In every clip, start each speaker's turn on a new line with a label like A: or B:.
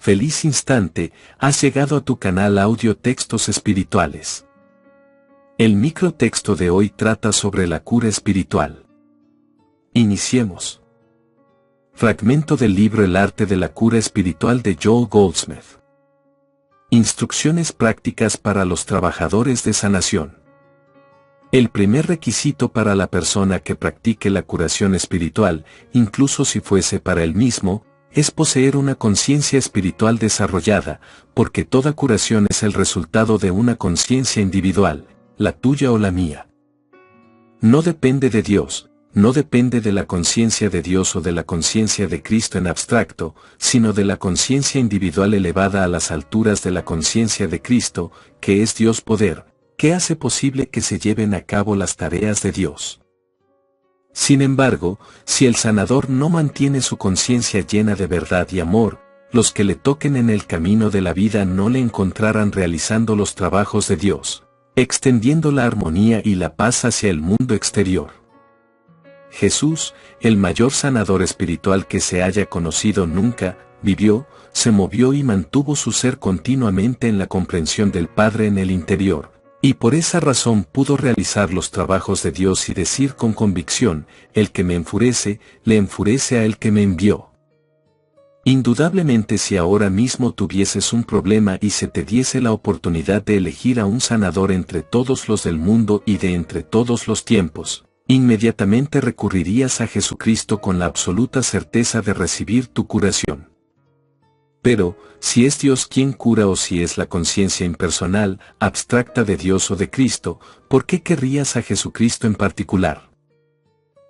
A: feliz instante, has llegado a tu canal Audio Textos Espirituales. El microtexto de hoy trata sobre la cura espiritual. Iniciemos. Fragmento del libro El arte de la cura espiritual de Joel Goldsmith. Instrucciones prácticas para los trabajadores de sanación. El primer requisito para la persona que practique la curación espiritual, incluso si fuese para él mismo, es poseer una conciencia espiritual desarrollada, porque toda curación es el resultado de una conciencia individual, la tuya o la mía. No depende de Dios, no depende de la conciencia de Dios o de la conciencia de Cristo en abstracto, sino de la conciencia individual elevada a las alturas de la conciencia de Cristo, que es Dios poder, que hace posible que se lleven a cabo las tareas de Dios. Sin embargo, si el sanador no mantiene su conciencia llena de verdad y amor, los que le toquen en el camino de la vida no le encontrarán realizando los trabajos de Dios, extendiendo la armonía y la paz hacia el mundo exterior. Jesús, el mayor sanador espiritual que se haya conocido nunca, vivió, se movió y mantuvo su ser continuamente en la comprensión del Padre en el interior. Y por esa razón pudo realizar los trabajos de Dios y decir con convicción, el que me enfurece, le enfurece a el que me envió. Indudablemente si ahora mismo tuvieses un problema y se te diese la oportunidad de elegir a un sanador entre todos los del mundo y de entre todos los tiempos, inmediatamente recurrirías a Jesucristo con la absoluta certeza de recibir tu curación. Pero, si es Dios quien cura o si es la conciencia impersonal, abstracta de Dios o de Cristo, ¿por qué querrías a Jesucristo en particular?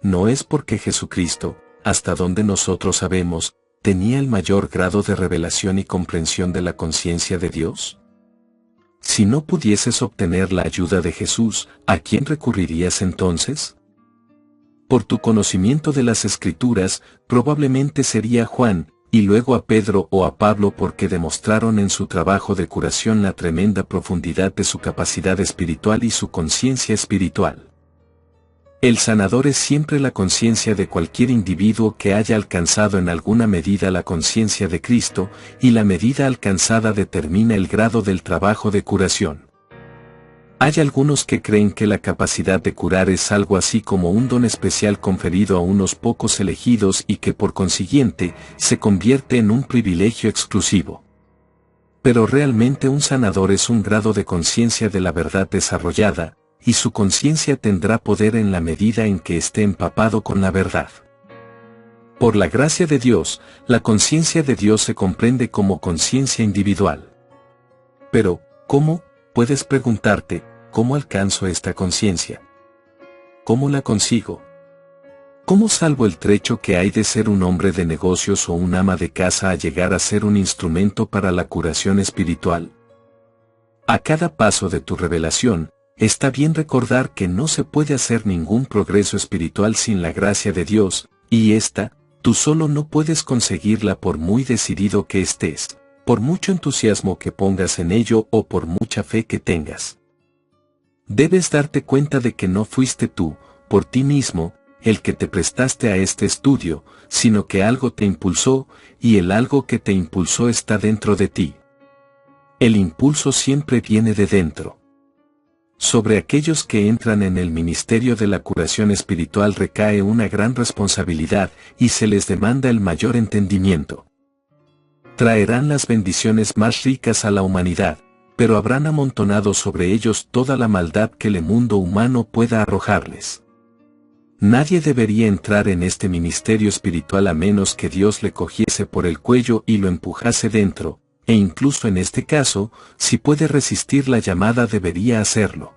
A: ¿No es porque Jesucristo, hasta donde nosotros sabemos, tenía el mayor grado de revelación y comprensión de la conciencia de Dios? Si no pudieses obtener la ayuda de Jesús, ¿a quién recurrirías entonces? Por tu conocimiento de las Escrituras, probablemente sería Juan, y luego a Pedro o a Pablo porque demostraron en su trabajo de curación la tremenda profundidad de su capacidad espiritual y su conciencia espiritual. El sanador es siempre la conciencia de cualquier individuo que haya alcanzado en alguna medida la conciencia de Cristo, y la medida alcanzada determina el grado del trabajo de curación. Hay algunos que creen que la capacidad de curar es algo así como un don especial conferido a unos pocos elegidos y que por consiguiente se convierte en un privilegio exclusivo. Pero realmente un sanador es un grado de conciencia de la verdad desarrollada, y su conciencia tendrá poder en la medida en que esté empapado con la verdad. Por la gracia de Dios, la conciencia de Dios se comprende como conciencia individual. Pero, ¿cómo? Puedes preguntarte, ¿cómo alcanzo esta conciencia? ¿Cómo la consigo? ¿Cómo salvo el trecho que hay de ser un hombre de negocios o un ama de casa a llegar a ser un instrumento para la curación espiritual? A cada paso de tu revelación, está bien recordar que no se puede hacer ningún progreso espiritual sin la gracia de Dios, y esta, tú solo no puedes conseguirla por muy decidido que estés, por mucho entusiasmo que pongas en ello o por mucha fe que tengas. Debes darte cuenta de que no fuiste tú, por ti mismo, el que te prestaste a este estudio, sino que algo te impulsó, y el algo que te impulsó está dentro de ti. El impulso siempre viene de dentro. Sobre aquellos que entran en el ministerio de la curación espiritual recae una gran responsabilidad y se les demanda el mayor entendimiento. Traerán las bendiciones más ricas a la humanidad, pero habrán amontonado sobre ellos toda la maldad que el mundo humano pueda arrojarles. Nadie debería entrar en este ministerio espiritual a menos que Dios le cogiese por el cuello y lo empujase dentro, e incluso en este caso, si puede resistir la llamada debería hacerlo.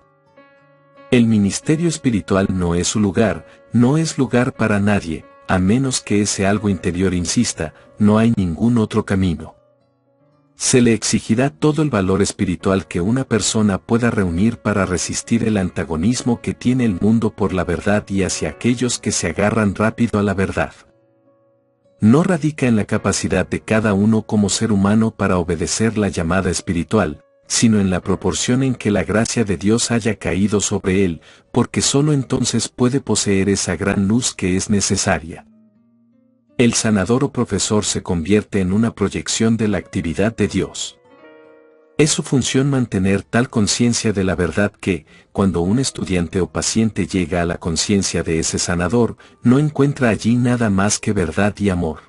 A: El ministerio espiritual no es su lugar, no es lugar para nadie, a menos que ese algo interior insista, no hay ningún otro camino. Se le exigirá todo el valor espiritual que una persona pueda reunir para resistir el antagonismo que tiene el mundo por la verdad y hacia aquellos que se agarran rápido a la verdad. No radica en la capacidad de cada uno como ser humano para obedecer la llamada espiritual, sino en la proporción en que la gracia de Dios haya caído sobre él, porque sólo entonces puede poseer esa gran luz que es necesaria. El sanador o profesor se convierte en una proyección de la actividad de Dios. Es su función mantener tal conciencia de la verdad que, cuando un estudiante o paciente llega a la conciencia de ese sanador, no encuentra allí nada más que verdad y amor.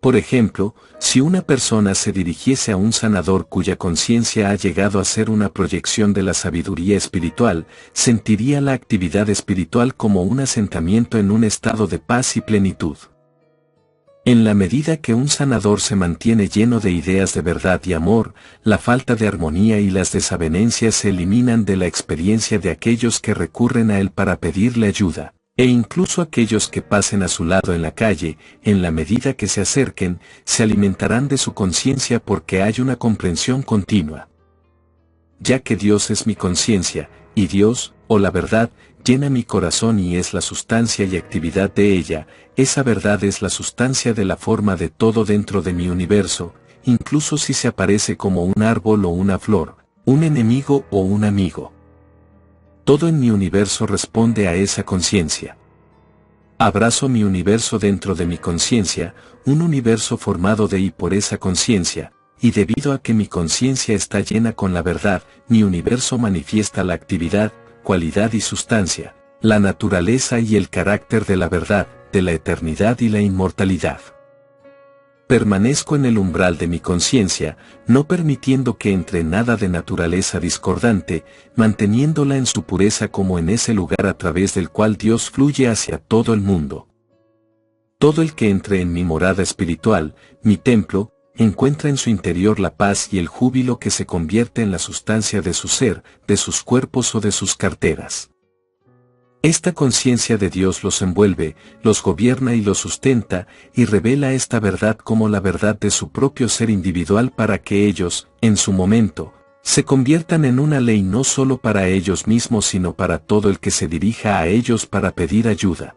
A: Por ejemplo, si una persona se dirigiese a un sanador cuya conciencia ha llegado a ser una proyección de la sabiduría espiritual, sentiría la actividad espiritual como un asentamiento en un estado de paz y plenitud. En la medida que un sanador se mantiene lleno de ideas de verdad y amor, la falta de armonía y las desavenencias se eliminan de la experiencia de aquellos que recurren a él para pedirle ayuda. E incluso aquellos que pasen a su lado en la calle, en la medida que se acerquen, se alimentarán de su conciencia porque hay una comprensión continua. Ya que Dios es mi conciencia, y Dios, o la verdad, llena mi corazón y es la sustancia y actividad de ella, esa verdad es la sustancia de la forma de todo dentro de mi universo, incluso si se aparece como un árbol o una flor, un enemigo o un amigo. Todo en mi universo responde a esa conciencia. Abrazo mi universo dentro de mi conciencia, un universo formado de y por esa conciencia, y debido a que mi conciencia está llena con la verdad, mi universo manifiesta la actividad, cualidad y sustancia, la naturaleza y el carácter de la verdad, de la eternidad y la inmortalidad. Permanezco en el umbral de mi conciencia, no permitiendo que entre nada de naturaleza discordante, manteniéndola en su pureza como en ese lugar a través del cual Dios fluye hacia todo el mundo. Todo el que entre en mi morada espiritual, mi templo, encuentra en su interior la paz y el júbilo que se convierte en la sustancia de su ser, de sus cuerpos o de sus carteras. Esta conciencia de Dios los envuelve, los gobierna y los sustenta, y revela esta verdad como la verdad de su propio ser individual para que ellos, en su momento, se conviertan en una ley no solo para ellos mismos sino para todo el que se dirija a ellos para pedir ayuda.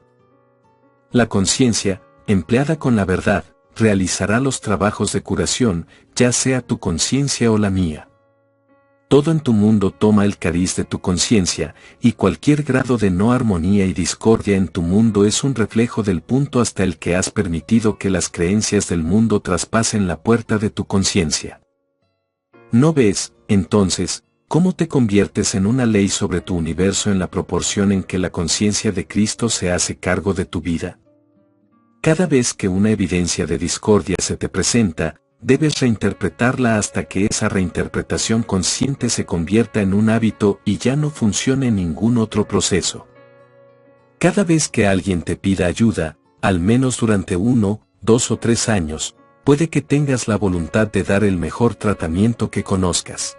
A: La conciencia, empleada con la verdad, realizará los trabajos de curación, ya sea tu conciencia o la mía. Todo en tu mundo toma el cariz de tu conciencia, y cualquier grado de no armonía y discordia en tu mundo es un reflejo del punto hasta el que has permitido que las creencias del mundo traspasen la puerta de tu conciencia. ¿No ves, entonces, cómo te conviertes en una ley sobre tu universo en la proporción en que la conciencia de Cristo se hace cargo de tu vida? Cada vez que una evidencia de discordia se te presenta, debes reinterpretarla hasta que esa reinterpretación consciente se convierta en un hábito y ya no funcione en ningún otro proceso. Cada vez que alguien te pida ayuda, al menos durante 1, 2 o 3 años, puede que tengas la voluntad de dar el mejor tratamiento que conozcas.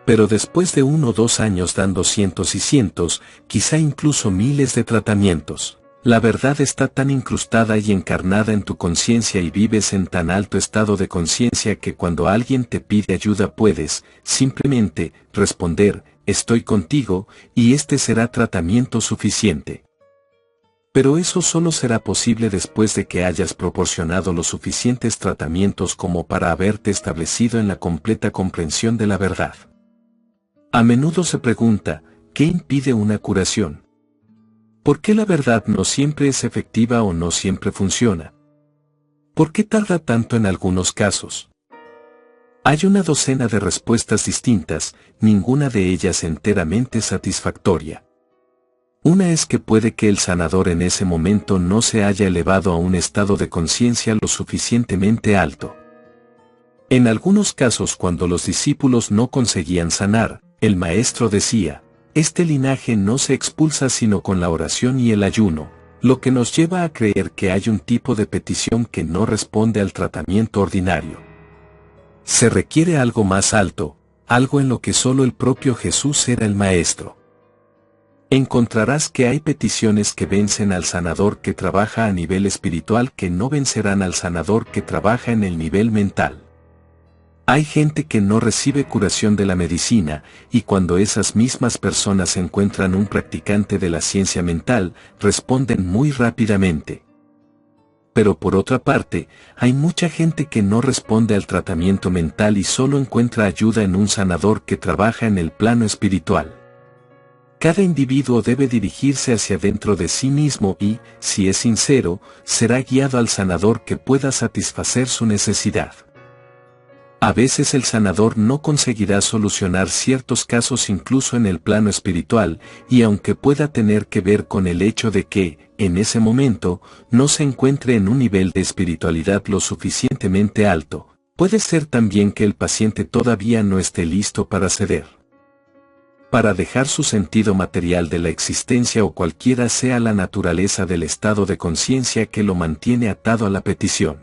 A: Pero después de 1 o 2 años dando cientos y cientos, quizá incluso miles de tratamientos, la verdad está tan incrustada y encarnada en tu conciencia y vives en tan alto estado de conciencia que cuando alguien te pide ayuda puedes, simplemente, responder, estoy contigo, y este será tratamiento suficiente. Pero eso solo será posible después de que hayas proporcionado los suficientes tratamientos como para haberte establecido en la completa comprensión de la verdad. A menudo se pregunta, ¿qué impide una curación? ¿Por qué la verdad no siempre es efectiva o no siempre funciona? ¿Por qué tarda tanto en algunos casos? Hay una docena de respuestas distintas, ninguna de ellas enteramente satisfactoria. Una es que puede que el sanador en ese momento no se haya elevado a un estado de conciencia lo suficientemente alto. En algunos casos cuando los discípulos no conseguían sanar, el maestro decía, este linaje no se expulsa sino con la oración y el ayuno, lo que nos lleva a creer que hay un tipo de petición que no responde al tratamiento ordinario. Se requiere algo más alto, algo en lo que solo el propio Jesús era el maestro. Encontrarás que hay peticiones que vencen al sanador que trabaja a nivel espiritual que no vencerán al sanador que trabaja en el nivel mental. Hay gente que no recibe curación de la medicina, y cuando esas mismas personas encuentran un practicante de la ciencia mental, responden muy rápidamente. Pero por otra parte, hay mucha gente que no responde al tratamiento mental y solo encuentra ayuda en un sanador que trabaja en el plano espiritual. Cada individuo debe dirigirse hacia dentro de sí mismo y, si es sincero, será guiado al sanador que pueda satisfacer su necesidad. A veces el sanador no conseguirá solucionar ciertos casos incluso en el plano espiritual, y aunque pueda tener que ver con el hecho de que, en ese momento, no se encuentre en un nivel de espiritualidad lo suficientemente alto, puede ser también que el paciente todavía no esté listo para ceder. Para dejar su sentido material de la existencia o cualquiera sea la naturaleza del estado de conciencia que lo mantiene atado a la petición.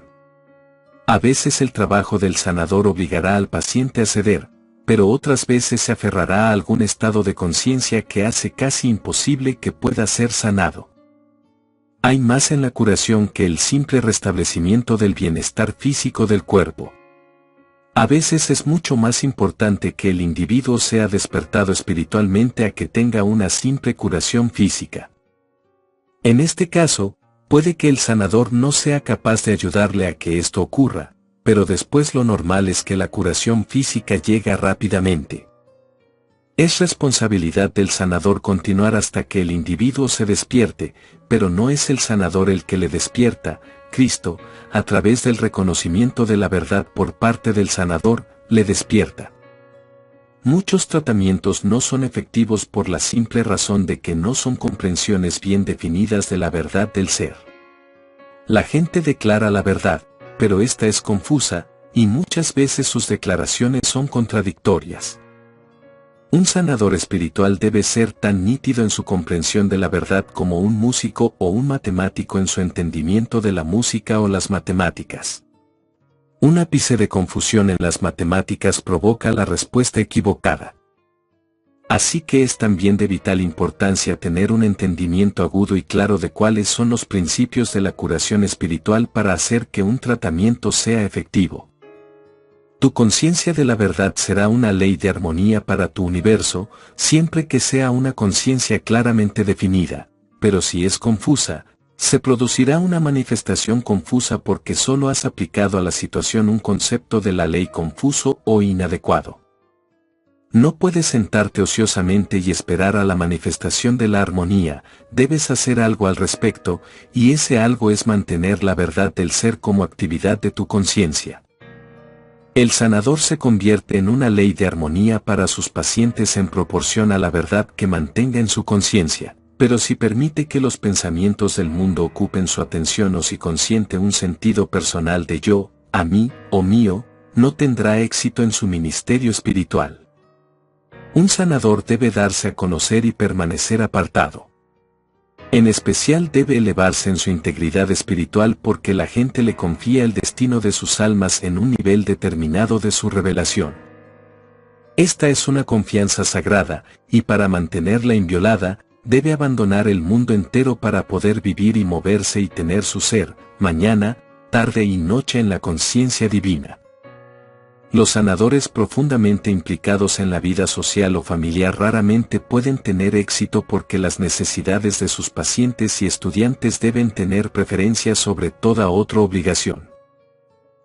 A: A veces el trabajo del sanador obligará al paciente a ceder, pero otras veces se aferrará a algún estado de conciencia que hace casi imposible que pueda ser sanado. Hay más en la curación que el simple restablecimiento del bienestar físico del cuerpo. A veces es mucho más importante que el individuo sea despertado espiritualmente a que tenga una simple curación física. En este caso, puede que el sanador no sea capaz de ayudarle a que esto ocurra, pero después lo normal es que la curación física llega rápidamente. Es responsabilidad del sanador continuar hasta que el individuo se despierte, pero no es el sanador el que le despierta. Cristo, a través del reconocimiento de la verdad por parte del sanador, le despierta. Muchos tratamientos no son efectivos por la simple razón de que no son comprensiones bien definidas de la verdad del ser. La gente declara la verdad, pero esta es confusa, y muchas veces sus declaraciones son contradictorias. Un sanador espiritual debe ser tan nítido en su comprensión de la verdad como un músico o un matemático en su entendimiento de la música o las matemáticas. Un ápice de confusión en las matemáticas provoca la respuesta equivocada. Así que es también de vital importancia tener un entendimiento agudo y claro de cuáles son los principios de la curación espiritual para hacer que un tratamiento sea efectivo. Tu conciencia de la verdad será una ley de armonía para tu universo, siempre que sea una conciencia claramente definida, pero si es confusa, se producirá una manifestación confusa porque solo has aplicado a la situación un concepto de la ley confuso o inadecuado. No puedes sentarte ociosamente y esperar a la manifestación de la armonía, debes hacer algo al respecto, y ese algo es mantener la verdad del ser como actividad de tu conciencia. El sanador se convierte en una ley de armonía para sus pacientes en proporción a la verdad que mantenga en su conciencia. Pero si permite que los pensamientos del mundo ocupen su atención o si consiente un sentido personal de yo, a mí o mío, no tendrá éxito en su ministerio espiritual. Un sanador debe darse a conocer y permanecer apartado. En especial debe elevarse en su integridad espiritual porque la gente le confía el destino de sus almas en un nivel determinado de su revelación. Esta es una confianza sagrada, y para mantenerla inviolada, debe abandonar el mundo entero para poder vivir y moverse y tener su ser, mañana, tarde y noche en la conciencia divina. Los sanadores profundamente implicados en la vida social o familiar raramente pueden tener éxito porque las necesidades de sus pacientes y estudiantes deben tener preferencia sobre toda otra obligación.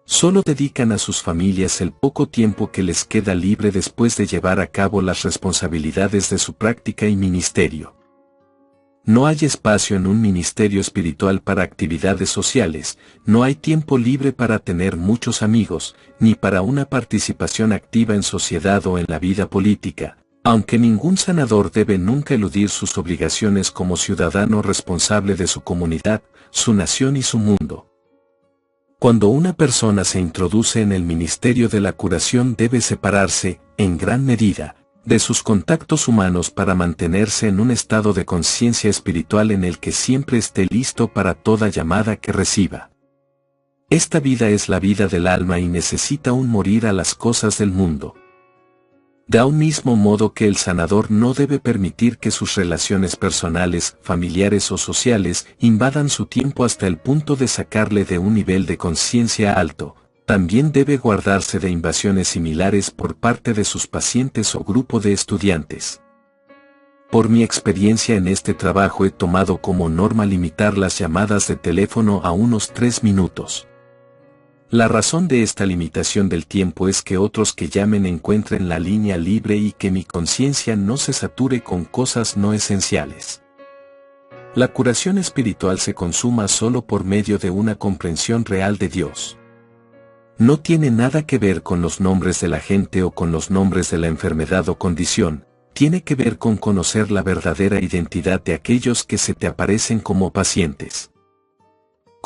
A: Solo dedican a sus familias el poco tiempo que les queda libre después de llevar a cabo las responsabilidades de su práctica y ministerio. No hay espacio en un ministerio espiritual para actividades sociales, no hay tiempo libre para tener muchos amigos, ni para una participación activa en sociedad o en la vida política, aunque ningún sanador debe nunca eludir sus obligaciones como ciudadano responsable de su comunidad, su nación y su mundo. Cuando una persona se introduce en el ministerio de la curación debe separarse, en gran medida, de sus contactos humanos para mantenerse en un estado de conciencia espiritual en el que siempre esté listo para toda llamada que reciba. Esta vida es la vida del alma y necesita un morir a las cosas del mundo. De un mismo modo que el sanador no debe permitir que sus relaciones personales, familiares o sociales invadan su tiempo hasta el punto de sacarle de un nivel de conciencia alto, también debe guardarse de invasiones similares por parte de sus pacientes o grupo de estudiantes. Por mi experiencia en este trabajo he tomado como norma limitar las llamadas de teléfono a unos 3 minutos. La razón de esta limitación del tiempo es que otros que llamen encuentren la línea libre y que mi conciencia no se sature con cosas no esenciales. La curación espiritual se consuma solo por medio de una comprensión real de Dios. No tiene nada que ver con los nombres de la gente o con los nombres de la enfermedad o condición, tiene que ver con conocer la verdadera identidad de aquellos que se te aparecen como pacientes.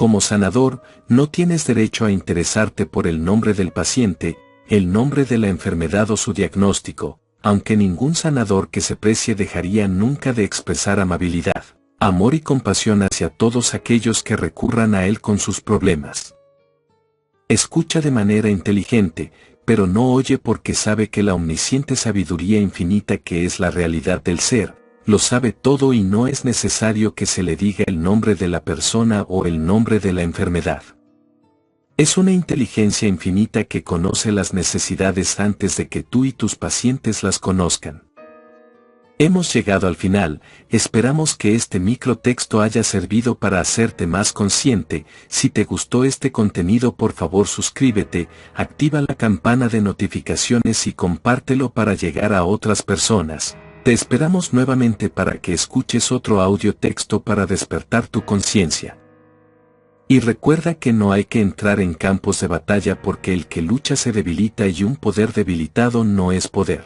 A: Como sanador, no tienes derecho a interesarte por el nombre del paciente, el nombre de la enfermedad o su diagnóstico, aunque ningún sanador que se precie dejaría nunca de expresar amabilidad, amor y compasión hacia todos aquellos que recurran a él con sus problemas. Escucha de manera inteligente, pero no oye porque sabe que la omnisciente sabiduría infinita que es la realidad del ser, lo sabe todo y no es necesario que se le diga el nombre de la persona o el nombre de la enfermedad. Es una inteligencia infinita que conoce las necesidades antes de que tú y tus pacientes las conozcan. Hemos llegado al final, esperamos que este microtexto haya servido para hacerte más consciente. Si te gustó este contenido, por favor suscríbete, activa la campana de notificaciones y compártelo para llegar a otras personas. Te esperamos nuevamente para que escuches otro audio texto para despertar tu conciencia. Y recuerda que no hay que entrar en campos de batalla porque el que lucha se debilita y un poder debilitado no es poder.